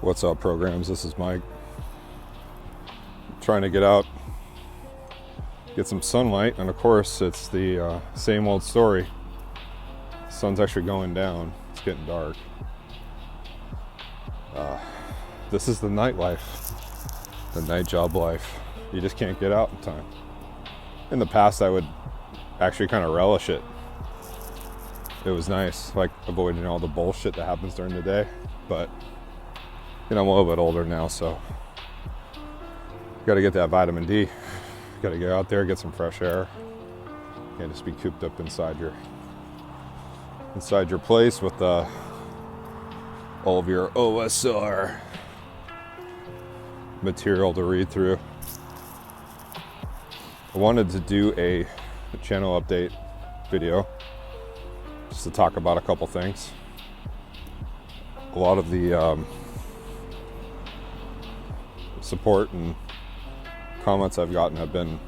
What's up, programs? This is Mike. Trying to get out, get some sunlight, and of course it's the same old story. Sun's actually going down. It's getting dark. This is the nightlife, the night job life. You just can't get out in time. In the past, I would actually kind of relish it. It was nice, like avoiding all the bullshit that happens during the day. But I'm a little bit older now, so got to get that vitamin D. Got to get out there, get some fresh air. Can't just be cooped up inside your place with all of your OSR material to read through. I wanted to do a channel update video just to talk about a couple things. A lot of the support and comments I've gotten have been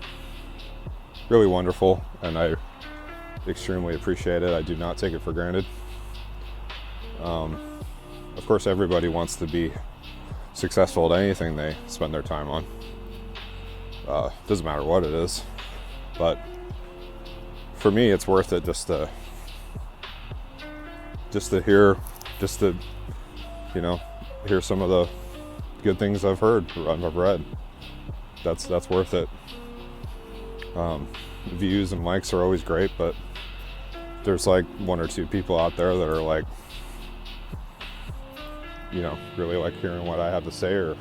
really wonderful, and I extremely appreciate it. I do not take it for granted. Of course, everybody wants to be successful at anything they spend their time on. Doesn't matter what it is, but for me, it's worth it just to hear some of the good things I've heard, I've read. That's worth it. Views and likes are always great, but there's like one or two people out there that are like, really like hearing what I have to say or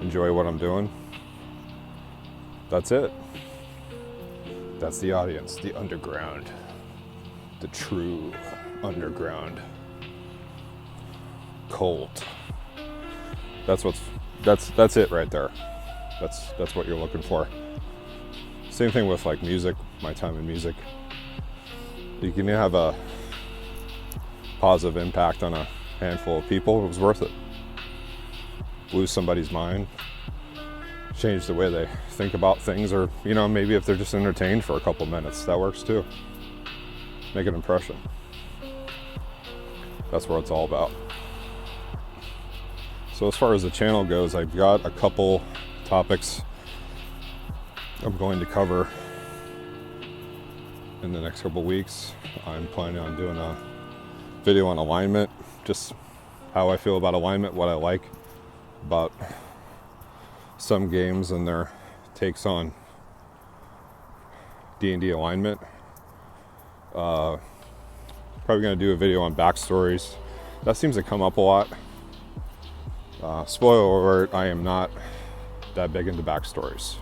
enjoy what I'm doing. That's it. That's the audience, the underground, the true underground cult. That's it right there. That's what you're looking for. Same thing with like music, my time in music. You can have a positive impact on a handful of people. It was worth it. Blew somebody's mind, change the way they think about things, or maybe if they're just entertained for a couple minutes, that works too. Make an impression. That's what it's all about. So as far as the channel goes, I've got a couple topics I'm going to cover in the next couple weeks. I'm planning on doing a video on alignment, just how I feel about alignment, what I like about some games and their takes on D&D alignment. Probably going to do a video on backstories. That seems to come up a lot. Spoiler alert, I am not that big into backstories.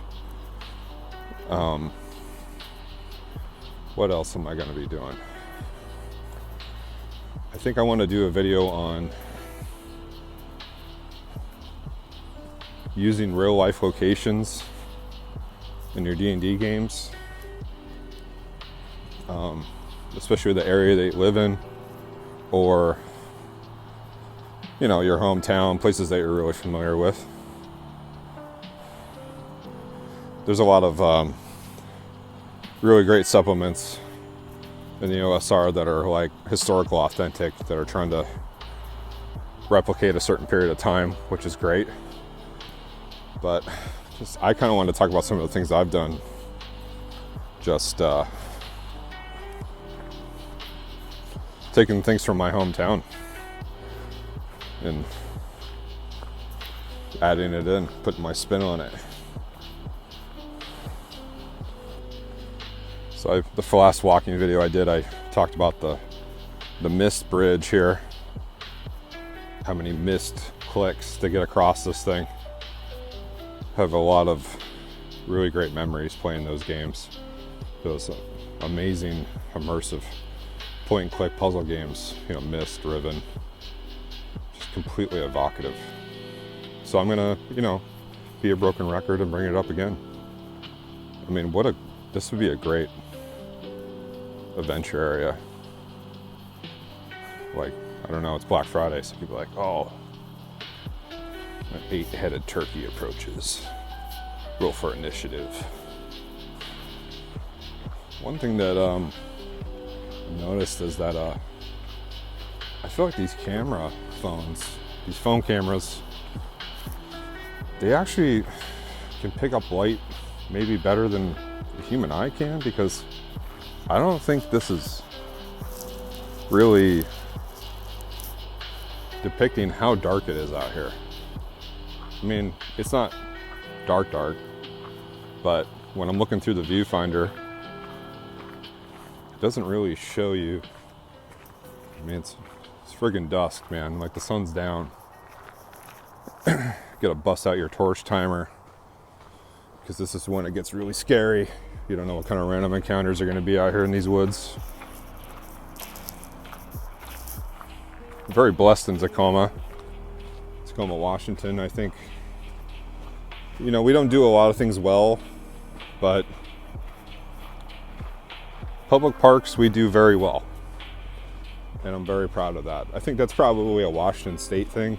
What else am I going to be doing? I think I want to do a video on using real life locations in your D&D games, especially the area that you live in, or your hometown, places that you're really familiar with. There's a lot of really great supplements in the OSR that are like historical authentic, that are trying to replicate a certain period of time, which is great. But I kind of want to talk about some of the things I've done, just taking things from my hometown and adding it in, putting my spin on it. So the last walking video I did, I talked about the mist bridge here, how many mist clicks to get across this thing. Have a lot of really great memories playing those games. Those amazing, immersive point and click puzzle games, Myst, Riven, just completely evocative. So I'm gonna, be a broken record and bring it up again. I mean, this would be a great adventure area. Like, I don't know, it's Black Friday, so people are like, oh, an 8-headed turkey approaches. Roll for initiative. One thing that I've noticed is that I feel like these camera phones, these phone cameras, they actually can pick up light maybe better than the human eye can, because I don't think this is really depicting how dark it is out here. I mean, it's not dark, but when I'm looking through the viewfinder, it doesn't really show you. I mean, it's friggin' dusk, man. Like, the sun's down. Gotta bust out your torch timer, because this is when it gets really scary. You don't know what kind of random encounters are gonna be out here in these woods. I'm very blessed in Tacoma, Washington. I think, you know, we don't do a lot of things well, but public parks we do very well. And I'm very proud of that. I think that's probably a Washington State thing.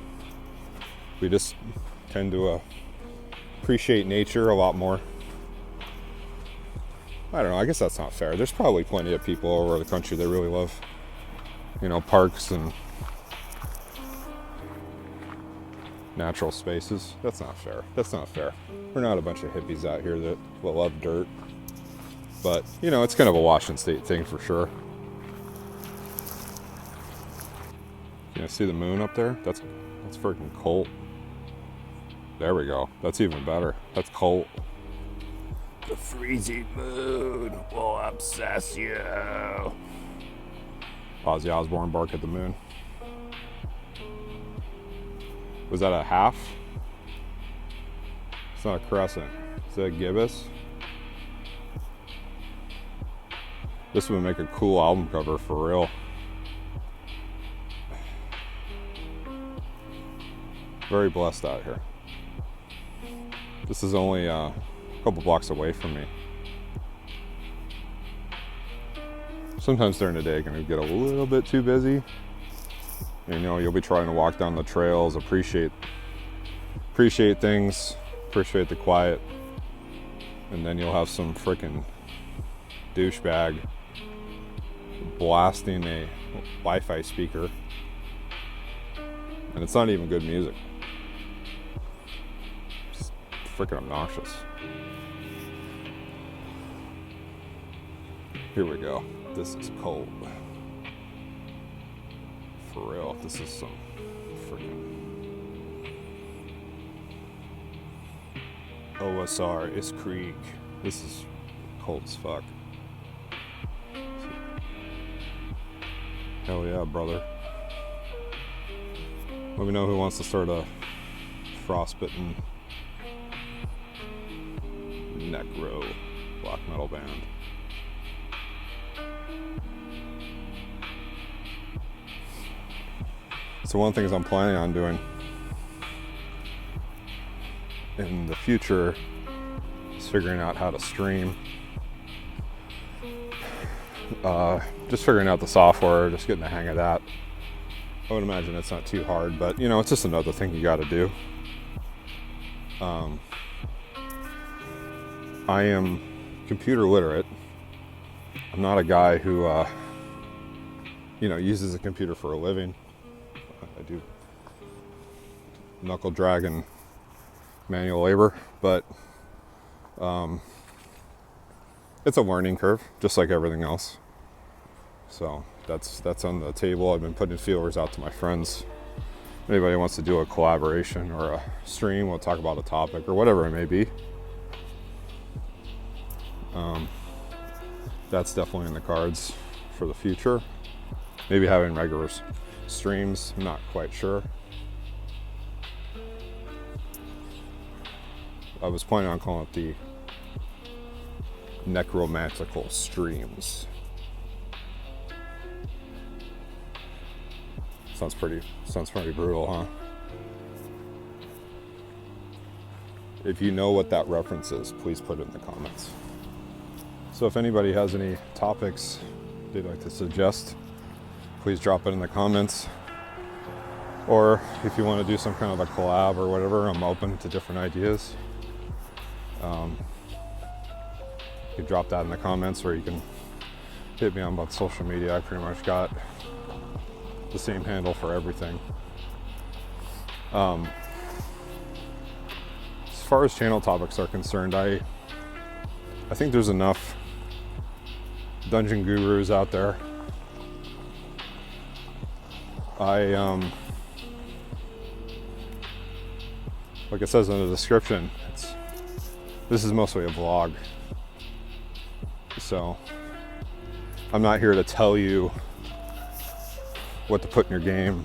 We just tend to appreciate nature a lot more. I don't know, I guess that's not fair. There's probably plenty of people all over the country that really love, you know, parks and natural spaces. That's not fair. That's not fair. We're not a bunch of hippies out here that love dirt. But, you know, it's kind of a Washington State thing for sure. Can you see the moon up there? That's freaking Colt. There we go. That's even better. That's Colt. The freezing moon will obsess you. Ozzy Osbourne, Bark at the Moon. Was that a half? It's not a crescent. Is that a gibbous? This would make a cool album cover for real. Very blessed out here. This is only a couple blocks away from me. Sometimes during the day it can get a little bit too busy. And, you know, you'll be trying to walk down the trails, appreciate things, appreciate the quiet, and then you'll have some freaking douchebag blasting a Wi-Fi speaker, and it's not even good music. It's freaking obnoxious. Here we go. This is cold. For real, this is some freaking OSR is Creek. This is cold as fuck. Hell yeah, brother. Let me know who wants to start a frostbitten necro black metal band. So one of the things I'm planning on doing in the future is figuring out how to stream. Just figuring out the software, just getting the hang of that. I would imagine it's not too hard, but you know, it's just another thing you got to do. I am computer literate. I'm not a guy who, you know, uses a computer for a living. I do knuckle dragging manual labor, but it's a learning curve, just like everything else. So that's on the table. I've been putting feelers out to my friends. If anybody wants to do a collaboration or a stream, we'll talk about a topic or whatever it may be. That's definitely in the cards for the future. Maybe having regular streams, I'm not quite sure. I was planning on calling it the necromantical streams. Sounds pretty brutal, huh? If you know what that reference is, please put it in the comments. So if anybody has any topics they'd like to suggest, please drop it in the comments. Or if you want to do some kind of a collab or whatever, I'm open to different ideas. You can drop that in the comments, or you can hit me on about social media. I pretty much got the same handle for everything. As far as channel topics are concerned, I think there's enough dungeon gurus out there. Like it says in the description, this is mostly a vlog. So I'm not here to tell you what to put in your game,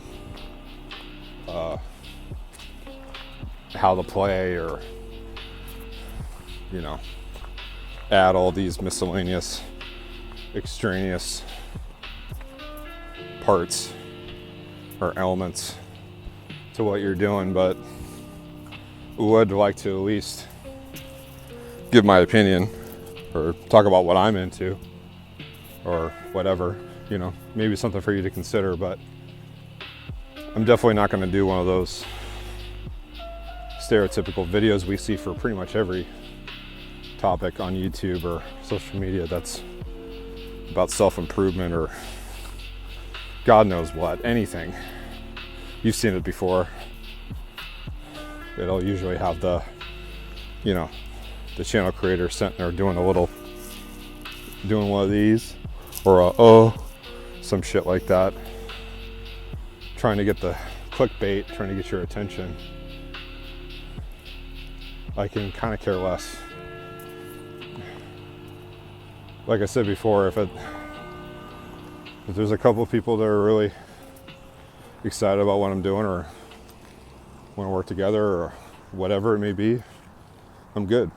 how to play, or, you know, add all these miscellaneous, extraneous parts or elements to what you're doing, but would like to at least give my opinion or talk about what I'm into or whatever, you know, maybe something for you to consider. But I'm definitely not going to do one of those stereotypical videos we see for pretty much every topic on YouTube or social media that's about self-improvement or God knows what, anything. You've seen it before. It'll usually have the, you know, the channel creator sitting there doing one of these, or some shit like that, trying to get the clickbait, trying to get your attention. I can kind of care less. Like I said before, if there's a couple of people that are really excited about what I'm doing or want to work together or whatever it may be, I'm good.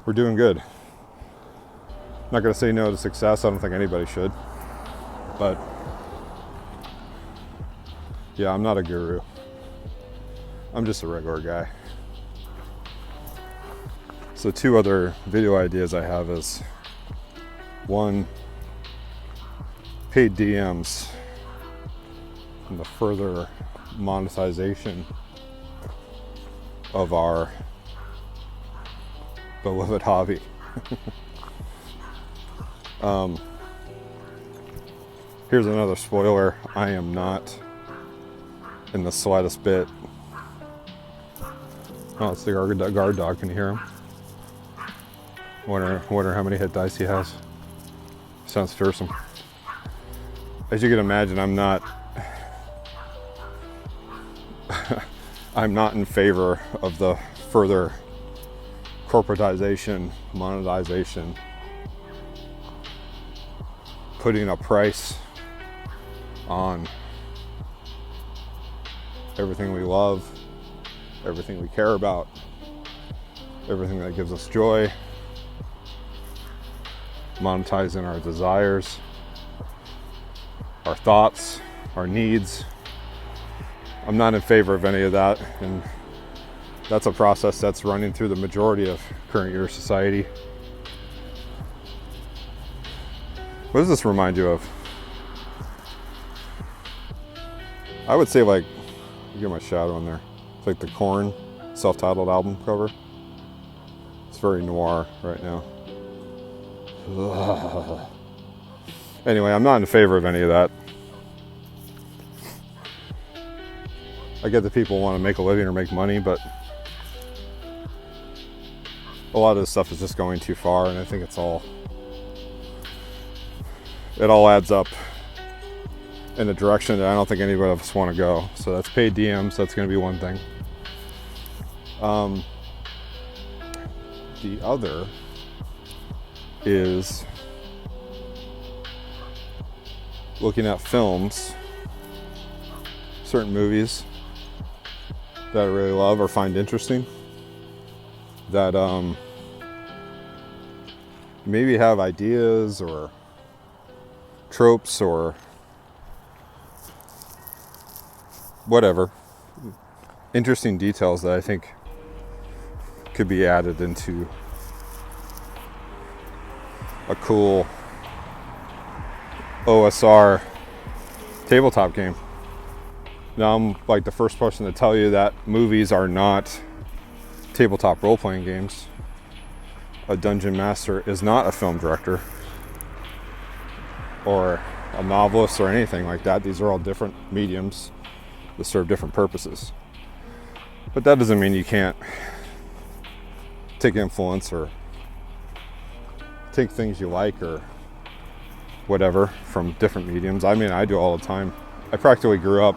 We're doing good. Not going to say no to success. I don't think anybody should. But yeah, I'm not a guru. I'm just a regular guy. So 2 other video ideas I have is, 1, paid DMs and the further monetization of our beloved hobby. Here's another spoiler. I am not in the slightest bit. Oh, it's the guard dog. Can you hear him? Wonder how many hit dice he has. Sounds fearsome. As you can imagine, I'm not in favor of the further corporatization, monetization, putting a price on everything we love, everything we care about, everything that gives us joy, monetizing our desires, our thoughts, our needs. I'm not in favor of any of that, and that's a process that's running through the majority of current year society. What does this remind you of? I would say, like, you get my shadow in there. It's like the Korn self-titled album cover. It's very noir right now. Ugh. Anyway, I'm not in favor of any of that. I get that people want to make a living or make money, but a lot of this stuff is just going too far, and I think it all adds up in a direction that I don't think anybody of us want to go. So that's paid DMs. That's going to be one thing. The other is looking at films, certain movies that I really love or find interesting, that maybe have ideas or tropes or whatever, interesting details that I think could be added into a cool OSR tabletop game. Now, I'm like the first person to tell you that movies are not tabletop role-playing games. A dungeon master is not a film director or a novelist or anything like that. These are all different mediums that serve different purposes. But that doesn't mean you can't take influence or take things you like or whatever from different mediums. I mean, I do all the time. I practically grew up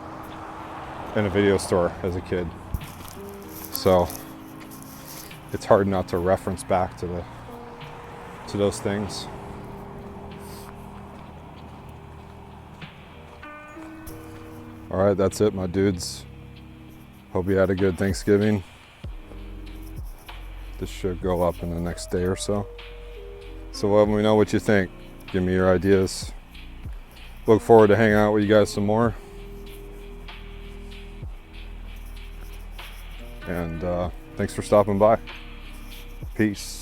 in a video store as a kid, so it's hard not to reference back to those things. All right, that's it, my dudes. Hope you had a good Thanksgiving. This should go up in the next day or so. So let me know what you think. Give me your ideas. Look forward to hanging out with you guys some more. And thanks for stopping by. Peace.